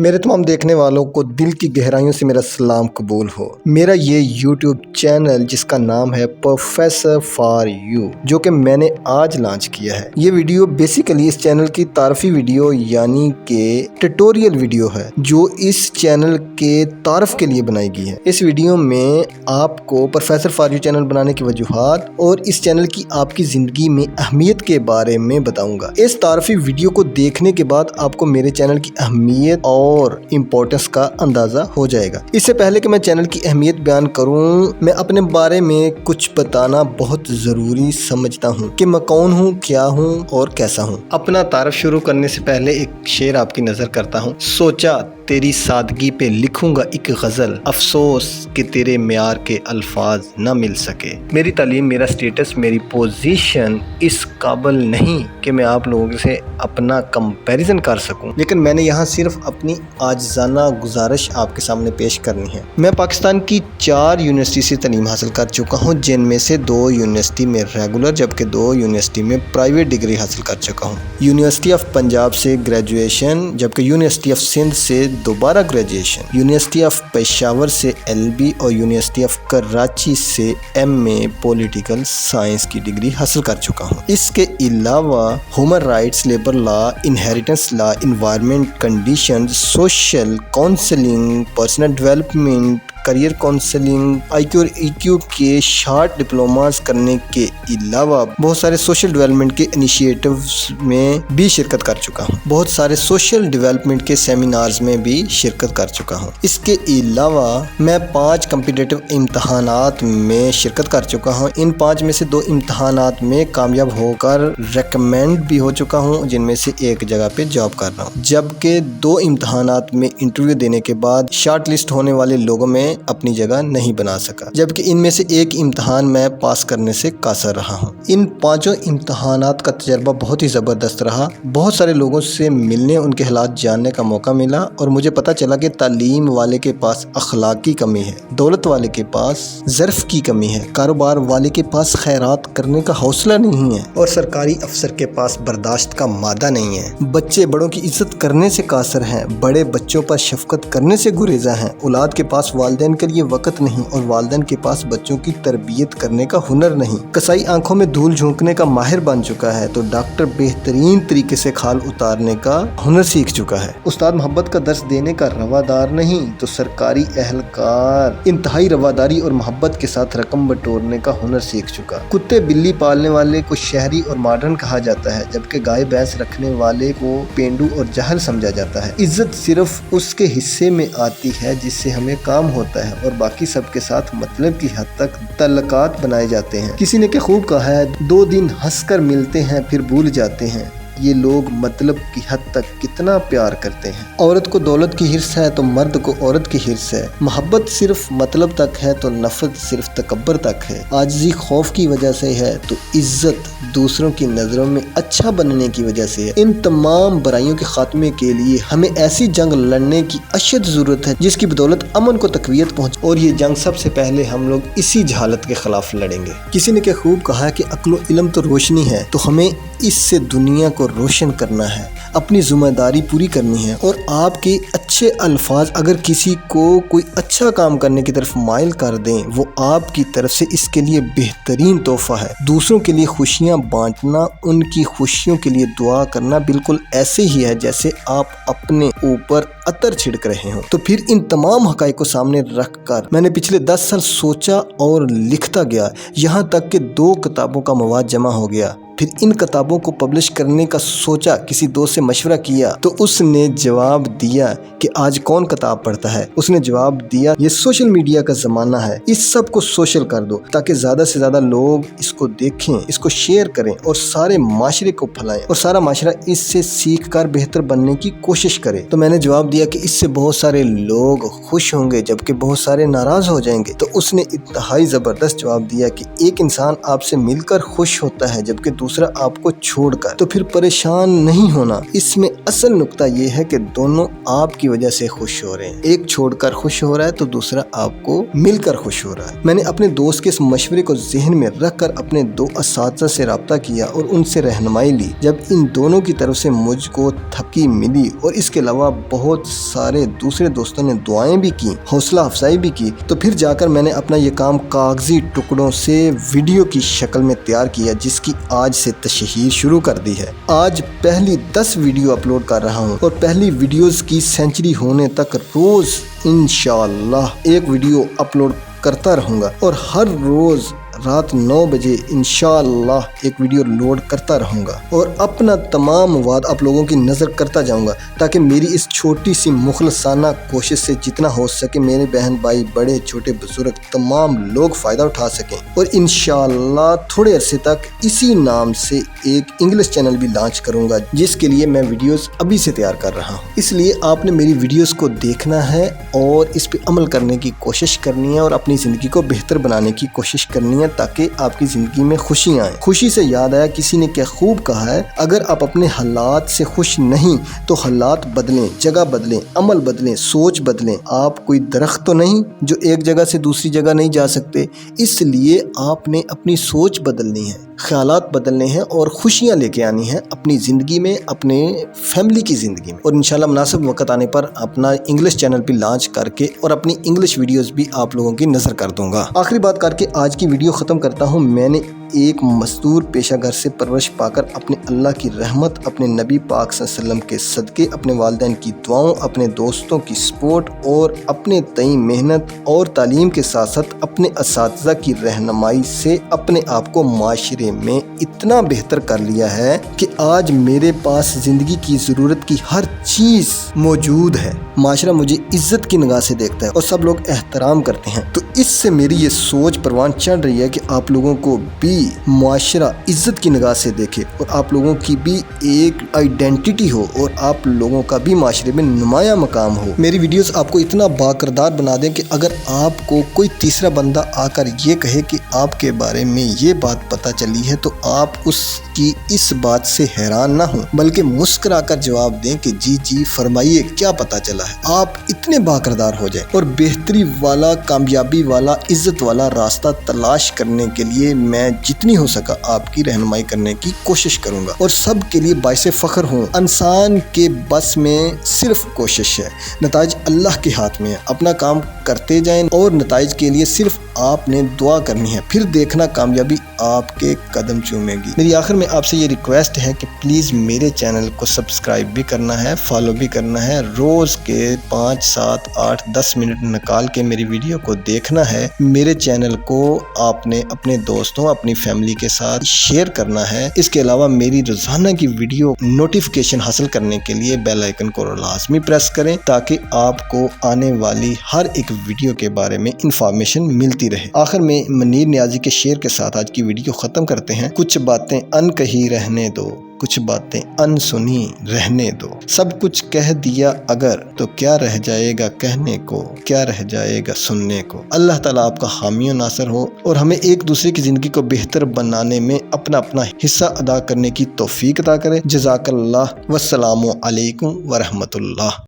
میرے تمام دیکھنے والوں کو دل کی گہرائیوں سے میرا سلام قبول ہو۔ میرا یہ یوٹیوب چینل جس کا نام ہے پروفیسر فار یو، جو کہ میں نے آج لانچ کیا ہے۔ یہ ویڈیو بیسیکلی اس چینل کی تعارفی ویڈیو یعنی کہ ٹیوٹوریل ویڈیو ہے جو اس چینل کے تعارف کے لیے بنائی گئی ہے۔ اس ویڈیو میں آپ کو پروفیسر فار یو چینل بنانے کی وجوہات اور اس چینل کی آپ کی زندگی میں اہمیت کے بارے میں بتاؤں گا۔ اس تعارفی ویڈیو کو دیکھنے کے بعد آپ کو میرے چینل کی اہمیت اور امپورٹنس کا اندازہ ہو جائے گا۔ اس سے پہلے کہ میں چینل کی اہمیت بیان کروں، میں اپنے بارے میں کچھ بتانا بہت ضروری سمجھتا ہوں کہ میں کون ہوں، کیا ہوں اور کیسا ہوں۔ اپنا تعارف شروع کرنے سے پہلے ایک شعر آپ کی نظر کرتا ہوں۔ سوچا تیری سادگی پہ لکھوں گا ایک غزل، افسوس کہ تیرے معیار کے الفاظ نہ مل سکے۔ میری تعلیم، میرا سٹیٹس، میری پوزیشن اس قابل نہیں کہ میں آپ لوگوں سے اپنا کمپیریزن کر سکوں، لیکن میں نے یہاں صرف اپنی عاجزانہ گزارش آپ کے سامنے پیش کرنی ہے۔ میں پاکستان کی 4 یونیورسٹی سے تعلیم حاصل کر چکا ہوں، جن میں سے 2 یونیورسٹی میں ریگولر جبکہ 2 یونیورسٹی میں پرائیویٹ ڈگری حاصل کر چکا ہوں۔ یونیورسٹی آف پنجاب سے گریجویشن جبکہ یونیورسٹی آف سندھ سے دوبارہ گریجویشن، یونیورسٹی آف پشاور سے LB اور یونیورسٹی آف کراچی سے MA پولیٹیکل سائنس کی ڈگری حاصل کر چکا ہوں۔ اس کے علاوہ human rights, labour law, inheritance law, environment conditions, social counselling, personal development, career counselling, IQ اور EQ کے شارٹ ڈپلوماز کرنے کے علاوہ بہت سارے سوشل ڈیولپمنٹ کے انیشیٹیوز میں بھی شرکت کر چکا ہوں۔ بہت سارے سوشل ڈیولپمنٹ کے سیمینارز میں بھی شرکت کر چکا ہوں۔ اس کے علاوہ میں 5 کمپیٹیٹیو امتحانات میں شرکت کر چکا ہوں۔ ان 5 میں سے 2 امتحانات میں کامیاب ہو کر ریکمینڈ بھی ہو چکا ہوں، جن میں سے ایک جگہ پہ جاب کر رہا ہوں، جبکہ 2 امتحانات میں انٹرویو دینے کے بعد شارٹ لسٹ ہونے والے لوگوں میں اپنی جگہ نہیں بنا سکا، جبکہ ان میں سے ایک امتحان میں پاس کرنے سے قاصر رہا ہوں۔ ان 5 امتحانات کا تجربہ بہت ہی زبردست رہا۔ بہت سارے لوگوں سے ملنے، ان کے حالات جاننے کا موقع ملا اور مجھے پتہ چلا کہ تعلیم والے کے پاس اخلاق کی کمی ہے، دولت والے کے پاس ظرف کی کمی ہے، کاروبار والے کے پاس خیرات کرنے کا حوصلہ نہیں ہے اور سرکاری افسر کے پاس برداشت کا مادہ نہیں ہے۔ بچے بڑوں کی عزت کرنے سے قاصر ہیں، بڑے بچوں پر شفقت کرنے سے گریزاں ہیں، اولاد کے پاس والدین کے لیے وقت نہیں اور والدین کے پاس بچوں کی تربیت کرنے کا ہنر نہیں۔ کسائی آنکھوں میں دھول جھونکنے کا ماہر بن چکا ہے تو ڈاکٹر بہترین طریقے سے کھال اتارنے کا ہنر سیکھ چکا ہے۔ استاد محبت کا درس دینے کا روادار نہیں تو سرکاری اہلکار انتہائی رواداری اور محبت کے ساتھ رقم بٹورنے کا ہنر سیکھ چکا۔ کتے بلی پالنے والے کو شہری اور ماڈرن کہا جاتا ہے، جبکہ گائے بھینس رکھنے والے کو پینڈو اور جاہل سمجھا جاتا ہے۔ عزت صرف اس کے حصے میں آتی ہے جس سے ہمیں کام ہوتا ہے اور باقی سب کے ساتھ مطلب کی حد تک تعلقات بنائے جاتے ہیں۔ کسی نے کہ خوب کہا ہے، 2 دن ہنس کر ملتے ہیں پھر بھول جاتے ہیں، یہ لوگ مطلب کی حد تک کتنا پیار کرتے ہیں۔ عورت کو دولت کی حرص ہے تو مرد کو عورت کی حرص ہے، محبت صرف مطلب تک ہے تو نفرت صرف تکبر تک ہے، عاجزی خوف کی وجہ سے ہے تو عزت دوسروں کی نظروں میں اچھا بننے کی وجہ سے ہے۔ ان تمام برائیوں کے خاتمے کے لیے ہمیں ایسی جنگ لڑنے کی اشد ضرورت ہے جس کی بدولت امن کو تقویت پہنچے، اور یہ جنگ سب سے پہلے ہم لوگ اسی جہالت کے خلاف لڑیں گے۔ کسی نے کہ خوب کہا کہ عقل و علم تو روشنی ہے، تو ہمیں اس سے دنیا کو روشن کرنا ہے، اپنی ذمہ داری پوری کرنی ہے، اور آپ کے اچھے الفاظ اگر کسی کو کوئی اچھا کام کرنے کی طرف مائل کر دیں، وہ آپ کی طرف سے اس کے لیے بہترین تحفہ ہے۔ دوسروں کے لیے خوشیاں بانٹنا، ان کی خوشیوں کے لیے دعا کرنا بالکل ایسے ہی ہے جیسے آپ اپنے اوپر عطر چھڑک رہے ہوں۔ تو پھر ان تمام حقائق کو سامنے رکھ کر میں نے پچھلے 10 سال سوچا اور لکھتا گیا، یہاں تک کہ 2 کتابوں کا مواد جمع ہو گیا۔ پھر ان کتابوں کو پبلش کرنے کا سوچا، کسی دوست سے مشورہ کیا تو اس نے جواب دیا کہ آج کون کتاب پڑھتا ہے؟ اس نے جواب دیا، یہ سوشل میڈیا کا زمانہ ہے، اس سب کو سوشل کر دو تاکہ زیادہ سے زیادہ لوگ اس کو دیکھیں، اس کو شیئر کریں اور سارے معاشرے کو پھیلائیں اور سارا معاشرہ اس سے سیکھ کر بہتر بننے کی کوشش کرے۔ تو میں نے جواب دیا کہ اس سے بہت سارے لوگ خوش ہوں گے جبکہ بہت سارے ناراض ہو جائیں گے۔ تو اس نے انتہائی زبردست جواب دیا کہ ایک انسان آپ سے مل کر خوش ہوتا ہے جبکہ دوسرا آپ کو چھوڑ کر، تو پھر پریشان نہیں ہونا، اس میں اصل نقطہ یہ ہے کہ دونوں آپ کی وجہ سے خوش ہو رہے ہیں، ایک چھوڑ کر خوش ہو رہا ہے تو دوسرا آپ کو مل کر خوش ہو رہا ہے۔ میں نے اپنے دوست کے اس مشورے کو ذہن میں رکھ کر اپنے 2 اساتذہ سے رابطہ کیا اور ان سے رہنمائی لی۔ جب ان دونوں کی طرف سے مجھ کو تھپکی ملی اور اس کے علاوہ بہت سارے دوسرے دوستوں نے دعائیں بھی کی، حوصلہ افزائی بھی کی، تو پھر جا کر میں نے اپنا یہ کام کاغذی ٹکڑوں سے ویڈیو کی شکل میں تیار کیا، جس کی آج سے تشہیر شروع کر دی ہے۔ آج پہلی 10 ویڈیو اپلوڈ کر رہا ہوں اور پہلی ویڈیوز کی سینچری ہونے تک روز انشاءاللہ ایک ویڈیو اپلوڈ کرتا رہوں گا اور ہر روز رات 9 بجے انشاءاللہ ایک ویڈیو لوڈ کرتا رہوں گا اور اپنا تمام مواد آپ لوگوں کی نظر کرتا جاؤں گا، تاکہ میری اس چھوٹی سی مخلصانہ کوشش سے جتنا ہو سکے میرے بہن بھائی بڑے چھوٹے بزرگ تمام لوگ فائدہ اٹھا سکیں۔ اور انشاءاللہ تھوڑے عرصے تک اسی نام سے ایک انگلش چینل بھی لانچ کروں گا، جس کے لیے میں ویڈیوز ابھی سے تیار کر رہا ہوں۔ اس لیے آپ نے میری ویڈیوز کو دیکھنا ہے اور اس پہ عمل کرنے کی کوشش کرنی ہے اور اپنی زندگی کو بہتر بنانے کی کوشش کرنی ہے، تاکہ آپ کی زندگی میں خوشی آئیں۔ خوشی سے یاد آیا، کسی نے کیا خوب کہا ہے، اگر آپ اپنے حالات سے خوش نہیں تو حالات بدلیں، جگہ بدلیں، عمل بدلیں، سوچ بدلیں۔ آپ کوئی درخت تو نہیں جو ایک جگہ سے دوسری جگہ نہیں جا سکتے، اس لیے آپ نے اپنی سوچ بدلنی ہے، خیالات بدلنے ہیں اور خوشیاں لے کے آنی ہیں اپنی زندگی میں، اپنے فیملی کی زندگی میں۔ اور انشاءاللہ مناسب وقت آنے پر اپنا انگلش چینل بھی لانچ کر کے اور اپنی انگلش ویڈیوز بھی آپ لوگوں کی نظر کر دوں گا۔ آخری بات کر کے آج کی ویڈیو ختم کرتا ہوں۔ میں نے ایک مزدور پیشہ گھر سے پرورش پا کر اپنے اللہ کی رحمت، اپنے نبی پاک صلی اللہ علیہ وسلم کے صدقے، اپنے والدین کی دعاؤں، اپنے دوستوں کی سپورٹ اور اپنے تئیں محنت اور تعلیم کے ساتھ ساتھ اپنے اساتذہ کی رہنمائی سے اپنے آپ کو معاشرے میں اتنا بہتر کر لیا ہے کہ آج میرے پاس زندگی کی ضرورت کی ہر چیز موجود ہے۔ معاشرہ مجھے عزت کی نگاہ سے دیکھتا ہے اور سب لوگ احترام کرتے ہیں، تو اس سے میری یہ سوچ پروان چڑھ رہی ہے کہ آپ لوگوں کو بھی معاشرہ عزت کی نگاہ سے دیکھے اور آپ لوگوں کی بھی ایک آئیڈینٹی ہو اور آپ لوگوں کا بھی معاشرے میں نمایاں مقام ہو۔ میری ویڈیوز آپ کو اتنا باکردار بنا دیں کہ اگر آپ کو کوئی تیسرا بندہ آ کر یہ کہے کہ آپ کے بارے میں یہ بات پتہ چلی ہے، تو آپ اس کی اس بات سے حیران نہ ہوں، بلکہ مسکرا کر جواب دیں کہ جی جی فرمائیے، کیا پتہ چلا ہے۔ آپ اتنے باکردار ہو جائیں اور بہتری والا، کامیابی والا، عزت والا راستہ تلاش کرنے کے لیے میں جتنی ہو سکا آپ کی رہنمائی کرنے کی کوشش کروں گا اور سب کے لیے باعث فخر ہوں۔ انسان کے بس میں صرف کوشش ہے، نتائج اللہ کے ہاتھ میں ہے۔ اپنا کام کرتے جائیں اور نتائج کے لیے صرف آپ نے دعا کرنی ہے، پھر دیکھنا کامیابی آپ کے قدم چومے گی۔ میری آخر میں آپ سے یہ ریکویسٹ ہے کہ پلیز میرے چینل کو سبسکرائب بھی کرنا ہے، فالو بھی کرنا ہے، روز کے 5، 7، 8، 10 منٹ نکال کے میری ویڈیو کو دیکھنا ہے۔ میرے چینل کو آپ نے اپنے دوستوں، اپنی فیملی کے ساتھ شیئر کرنا ہے۔ اس کے علاوہ میری روزانہ کی ویڈیو نوٹیفیکیشن حاصل کرنے کے لیے بیل آئیکن کو لازمی پریس کریں، تاکہ آپ کو آنے والی ہر ایک ویڈیو کے بارے میں انفارمیشن ملتی رہے۔ آخر میں منیر نیازی کے شعر کے ساتھ آج کی ویڈیو ختم کرتے ہیں۔ کچھ باتیں ان کہی رہنے دو، کچھ باتیں ان سنی رہنے دو، سب کچھ کہہ دیا اگر تو کیا رہ جائے گا کہنے کو، کیا رہ جائے گا سننے کو۔ اللہ تعالیٰ آپ کا حامی و ناصر ہو اور ہمیں ایک دوسرے کی زندگی کو بہتر بنانے میں اپنا حصہ ادا کرنے کی توفیق عطا کرے۔ جزاک اللہ، والسلام علیکم ورحمۃ اللہ۔